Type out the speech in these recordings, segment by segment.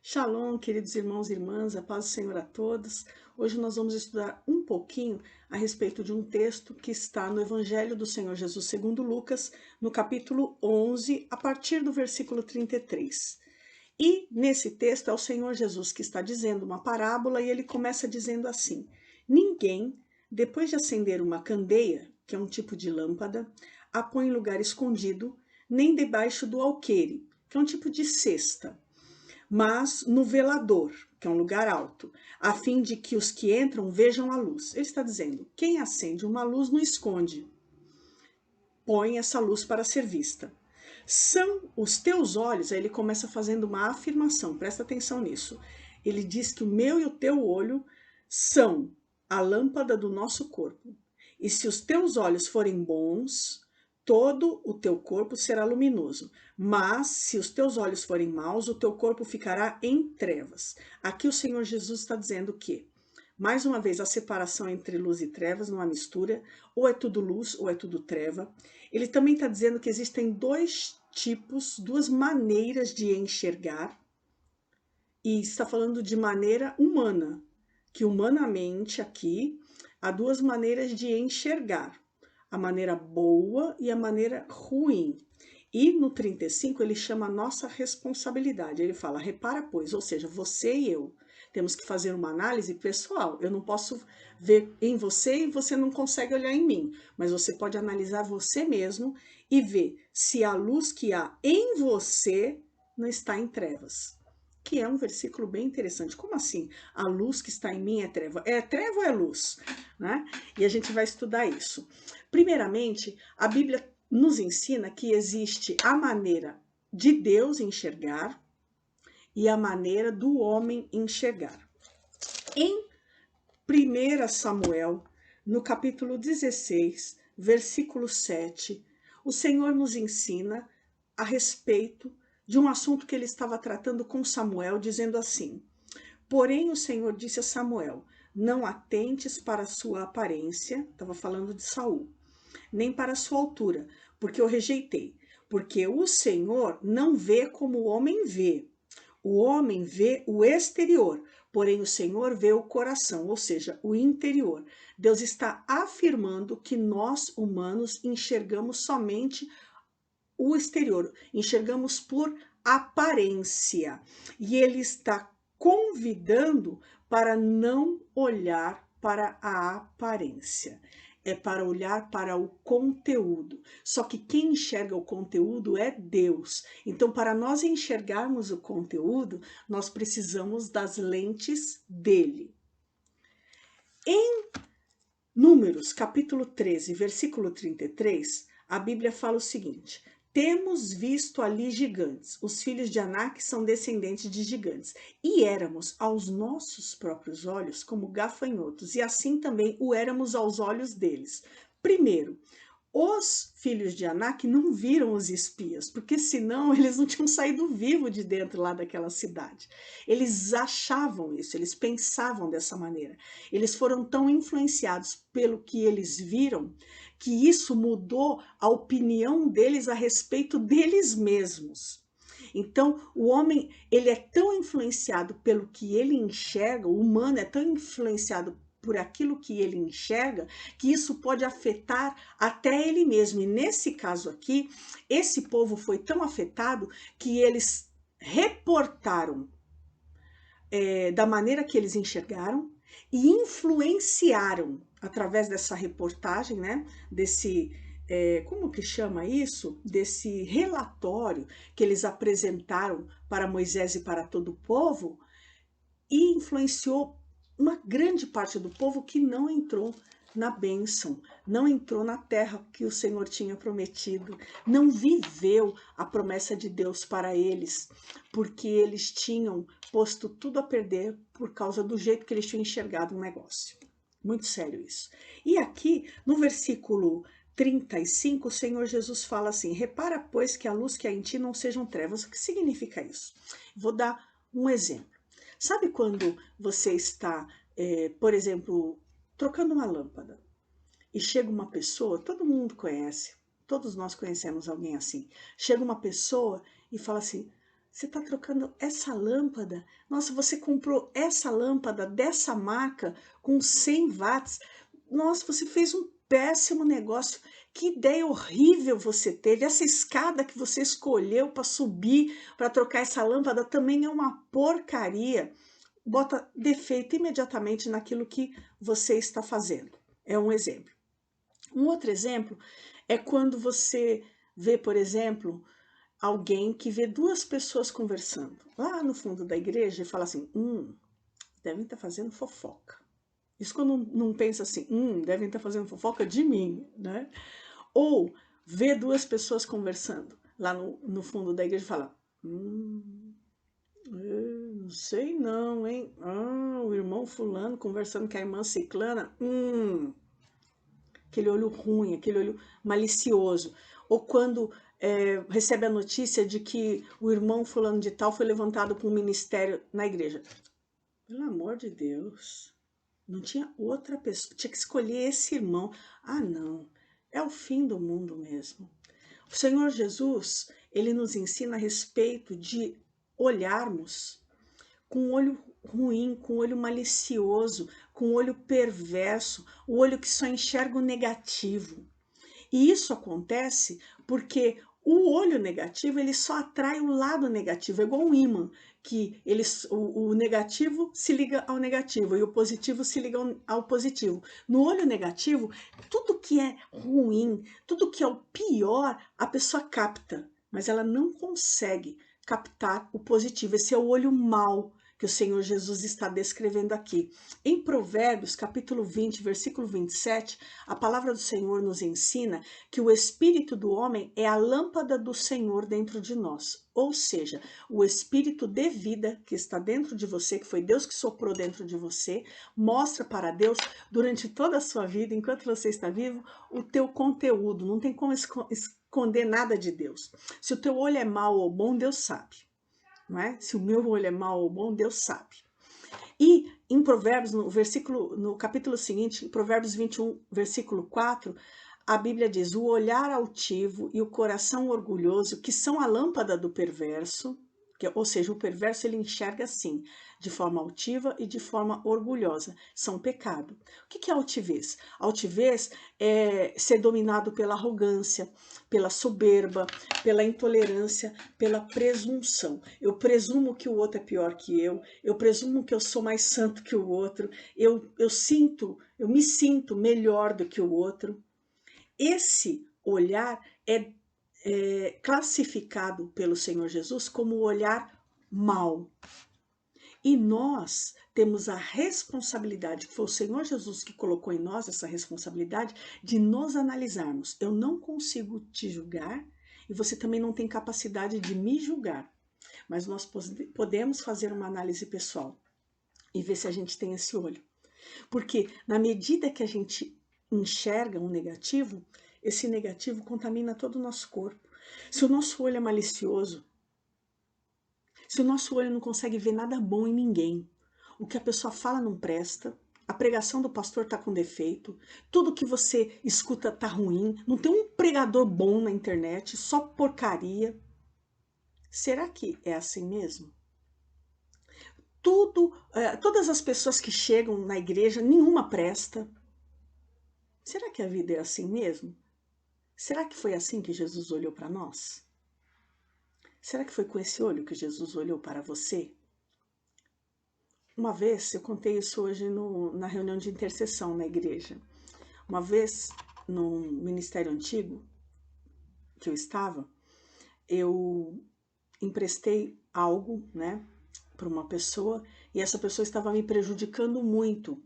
Shalom, queridos irmãos e irmãs, a paz do Senhor a todos. Hoje nós vamos estudar um pouquinho a respeito de um texto que está no Evangelho do Senhor Jesus segundo Lucas, no capítulo 11, a partir do versículo 33. E nesse texto é o Senhor Jesus que está dizendo uma parábola e ele começa dizendo assim: ninguém, depois de acender uma candeia, que é um tipo de lâmpada, a põe em lugar escondido, nem debaixo do alqueire, que é um tipo de cesta, mas no velador, que é um lugar alto, a fim de que os que entram vejam a luz. Ele está dizendo, quem acende uma luz não esconde, põe essa luz para ser vista. São os teus olhos, aí ele começa fazendo uma afirmação, presta atenção nisso. Ele diz que o meu e o teu olho são a lâmpada do nosso corpo. E se os teus olhos forem bons, todo o teu corpo será luminoso. Mas se os teus olhos forem maus, o teu corpo ficará em trevas. Aqui o Senhor Jesus está dizendo que, mais uma vez, a separação entre luz e trevas, não há mistura, ou é tudo luz ou é tudo treva. Ele também está dizendo que existem dois tipos, duas maneiras de enxergar, e está falando de maneira humana, que humanamente aqui há duas maneiras de enxergar, a maneira boa e a maneira ruim. E no 35 ele chama a nossa responsabilidade, ele fala, repara pois, ou seja, você e eu temos que fazer uma análise pessoal, eu não posso ver em você e você não consegue olhar em mim, mas você pode analisar você mesmo e ver se a luz que há em você não está em trevas. Que é um versículo bem interessante. Como assim? A luz que está em mim é treva? É treva ou é luz? Né? E a gente vai estudar isso. Primeiramente, a Bíblia nos ensina que existe a maneira de Deus enxergar e a maneira do homem enxergar. Em 1 Samuel, no capítulo 16, versículo 7, o Senhor nos ensina a respeito de um assunto que ele estava tratando com Samuel, dizendo assim: porém o Senhor disse a Samuel, não atentes para a sua aparência, estava falando de Saul, nem para a sua altura, porque eu rejeitei. Porque o Senhor não vê como o homem vê. O homem vê o exterior, porém o Senhor vê o coração, ou seja, o interior. Deus está afirmando que nós, humanos, enxergamos somente o exterior, enxergamos por aparência. E ele está convidando para não olhar para a aparência, é para olhar para o conteúdo. Só que quem enxerga o conteúdo é Deus. Então, para nós enxergarmos o conteúdo, nós precisamos das lentes dele. Em Números, capítulo 13, versículo 33, a Bíblia fala o seguinte: temos visto ali gigantes, os filhos de Anak são descendentes de gigantes, e éramos aos nossos próprios olhos como gafanhotos, e assim também o éramos aos olhos deles. Primeiro, os filhos de Anak não viram os espias, porque senão eles não tinham saído vivo de dentro lá daquela cidade. Eles achavam isso, eles pensavam dessa maneira. Eles foram tão influenciados pelo que eles viram, que isso mudou a opinião deles a respeito deles mesmos. Então, o homem, ele é tão influenciado pelo que ele enxerga, o humano é tão influenciado por aquilo que ele enxerga, que isso pode afetar até ele mesmo. E nesse caso aqui, esse povo foi tão afetado que eles reportaram da maneira que eles enxergaram e influenciaram através dessa reportagem, né, desse como que chama isso? Desse relatório que eles apresentaram para Moisés e para todo o povo, e influenciou uma grande parte do povo que não entrou na bênção, não entrou na terra que o Senhor tinha prometido, não viveu a promessa de Deus para eles, porque eles tinham posto tudo a perder por causa do jeito que eles tinham enxergado o negócio. Muito sério isso. E aqui, no versículo 35, o Senhor Jesus fala assim: repara, pois, que a luz que há em ti não sejam trevas. O que significa isso? Vou dar um exemplo. Sabe quando você está, por exemplo, trocando uma lâmpada e chega uma pessoa, todo mundo conhece, todos nós conhecemos alguém assim, chega uma pessoa e fala assim: Você está trocando essa lâmpada? Nossa, você comprou essa lâmpada dessa marca com 100 watts? Nossa, você fez um péssimo negócio. Que ideia horrível você teve. Essa escada que você escolheu para subir, para trocar essa lâmpada, também é uma porcaria. Bota defeito imediatamente naquilo que você está fazendo. É um exemplo. Um outro exemplo é quando você vê, por exemplo, alguém que vê duas pessoas conversando lá no fundo da igreja e fala assim, devem estar fazendo fofoca. Isso quando não pensa assim, devem estar fazendo fofoca de mim, né? Ou vê duas pessoas conversando lá no fundo da igreja e fala, não sei não, hein? O irmão fulano conversando com a irmã ciclana, aquele olho ruim, aquele olho malicioso. Ou quando recebe a notícia de que o irmão fulano de tal foi levantado para um ministério na igreja. Pelo amor de Deus, não tinha outra pessoa, tinha que escolher esse irmão. Ah, não, é o fim do mundo mesmo. O Senhor Jesus, ele nos ensina a respeito de olharmos com um olho ruim, com um olho malicioso, com um olho perverso, o olho que só enxerga o negativo. E isso acontece porque o olho negativo ele só atrai o lado negativo, é igual um ímã, que o negativo se liga ao negativo e o positivo se liga ao positivo. No olho negativo, tudo que é ruim, tudo que é o pior, a pessoa capta, mas ela não consegue captar o positivo. Esse é o olho mau que o Senhor Jesus está descrevendo aqui. Em Provérbios, capítulo 20, versículo 27, a palavra do Senhor nos ensina que o espírito do homem é a lâmpada do Senhor dentro de nós. Ou seja, o espírito de vida que está dentro de você, que foi Deus que soprou dentro de você, mostra para Deus durante toda a sua vida, enquanto você está vivo, o teu conteúdo. Não tem como esconder nada de Deus. Se o teu olho é mau ou bom, Deus sabe. Não é? Se o meu olho é mau ou bom, Deus sabe. E em Provérbios, no capítulo seguinte, Provérbios 21, versículo 4, a Bíblia diz, o olhar altivo e o coração orgulhoso, que são a lâmpada do perverso, ou seja, o perverso ele enxerga assim, de forma altiva e de forma orgulhosa, são pecado. O que é altivez? Altivez é ser dominado pela arrogância, pela soberba, pela intolerância, pela presunção. Eu presumo que o outro é pior que eu presumo que eu sou mais santo que o outro, eu me sinto melhor do que o outro. Esse olhar é classificado pelo Senhor Jesus como o olhar mau. E nós temos a responsabilidade, que foi o Senhor Jesus que colocou em nós essa responsabilidade, de nos analisarmos. Eu não consigo te julgar e você também não tem capacidade de me julgar. Mas nós podemos fazer uma análise pessoal e ver se a gente tem esse olho. Porque na medida que a gente enxerga um negativo, esse negativo contamina todo o nosso corpo. Se o nosso olho é malicioso, se o nosso olho não consegue ver nada bom em ninguém, o que a pessoa fala não presta, a pregação do pastor está com defeito, tudo que você escuta está ruim, não tem um pregador bom na internet, só porcaria. Será que é assim mesmo? Todas as pessoas que chegam na igreja, nenhuma presta. Será que a vida é assim mesmo? Será que foi assim que Jesus olhou para nós? Será que foi com esse olho que Jesus olhou para você? Uma vez, eu contei isso hoje na reunião de intercessão na igreja. Uma vez, no ministério antigo que eu estava, eu emprestei algo, né, para uma pessoa e essa pessoa estava me prejudicando muito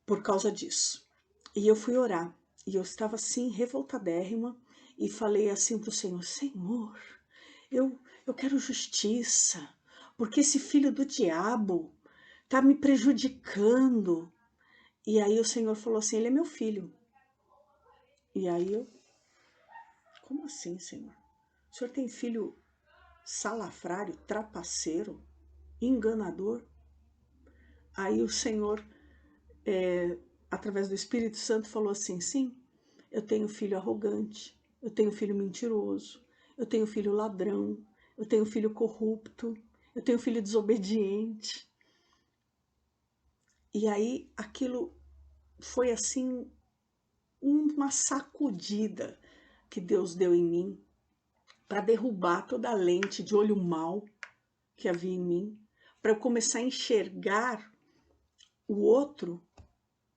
por causa disso. E eu fui orar e eu estava assim revoltadérrima e falei assim para o Senhor, Senhor, eu quero justiça, porque esse filho do diabo tá me prejudicando. E aí o Senhor falou assim, ele é meu filho. E aí eu, como assim, Senhor? O Senhor tem filho salafrário, trapaceiro, enganador? Aí o Senhor, através do Espírito Santo, falou assim, sim, eu tenho filho arrogante, eu tenho filho mentiroso, eu tenho filho ladrão, eu tenho filho corrupto, eu tenho filho desobediente. E aí aquilo foi assim uma sacudida que Deus deu em mim para derrubar toda a lente de olho mau que havia em mim, para eu começar a enxergar o outro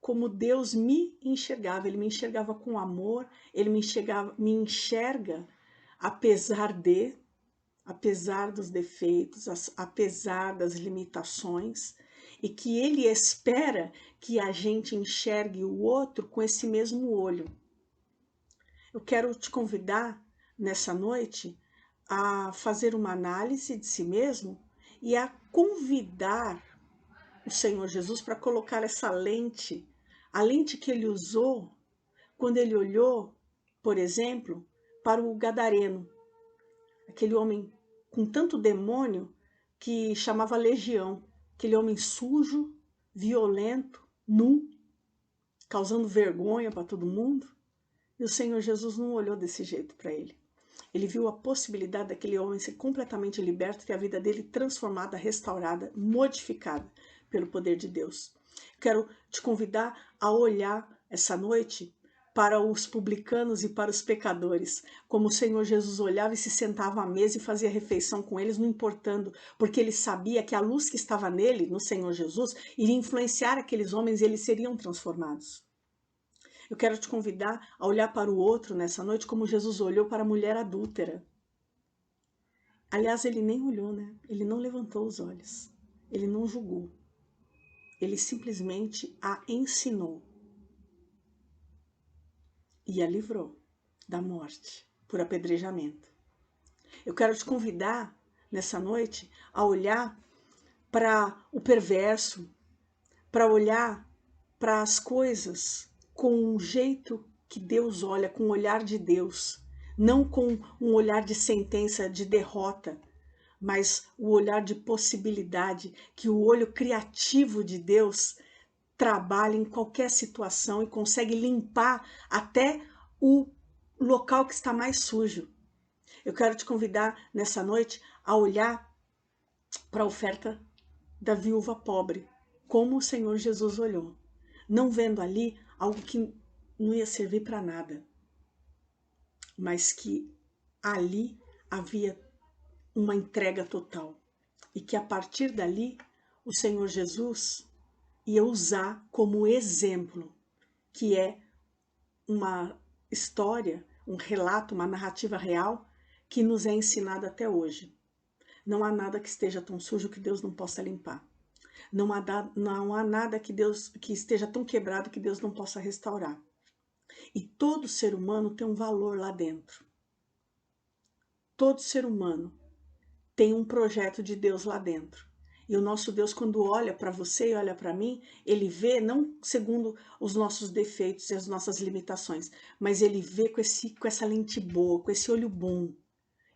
como Deus me enxergava. Ele me enxergava com amor, ele me enxerga apesar dos defeitos, apesar das limitações, e que ele espera que a gente enxergue o outro com esse mesmo olho. Eu quero te convidar nessa noite a fazer uma análise de si mesmo e a convidar o Senhor Jesus para colocar essa lente, a lente que ele usou quando ele olhou, por exemplo, para o gadareno, aquele homem com tanto demônio que chamava Legião, aquele homem sujo, violento, nu, causando vergonha para todo mundo. E o Senhor Jesus não olhou desse jeito para ele. Ele viu a possibilidade daquele homem ser completamente liberto, ter a vida dele transformada, restaurada, modificada pelo poder de Deus. Quero te convidar a olhar essa noite para os publicanos e para os pecadores, como o Senhor Jesus olhava e se sentava à mesa e fazia refeição com eles, não importando, porque ele sabia que a luz que estava nele, no Senhor Jesus, iria influenciar aqueles homens e eles seriam transformados. Eu quero te convidar a olhar para o outro nessa noite como Jesus olhou para a mulher adúltera. Aliás, ele nem olhou, né? Ele não levantou os olhos. Ele não julgou. Ele simplesmente a ensinou. E a livrou da morte por apedrejamento. Eu quero te convidar nessa noite a olhar para o perverso, para olhar para as coisas com um jeito que Deus olha, com o olhar de Deus, não com um olhar de sentença, de derrota, mas o olhar de possibilidade, que o olho criativo de Deus trabalha em qualquer situação e consegue limpar até o local que está mais sujo. Eu quero te convidar nessa noite a olhar para a oferta da viúva pobre, como o Senhor Jesus olhou, não vendo ali algo que não ia servir para nada, mas que ali havia uma entrega total e que a partir dali o Senhor Jesus ia usar como exemplo, que é uma história, um relato, uma narrativa real que nos é ensinada até hoje. Não há nada que esteja tão sujo que Deus não possa limpar. Não há nada que esteja tão quebrado que Deus não possa restaurar. E todo ser humano tem um valor lá dentro. Todo ser humano tem um projeto de Deus lá dentro. E o nosso Deus, quando olha para você e olha para mim, ele vê não segundo os nossos defeitos e as nossas limitações, mas ele vê com essa lente boa, com esse olho bom.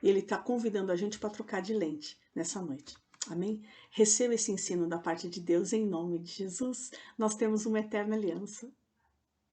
E ele está convidando a gente para trocar de lente nessa noite. Amém? Receba esse ensino da parte de Deus em nome de Jesus. Nós temos uma eterna aliança.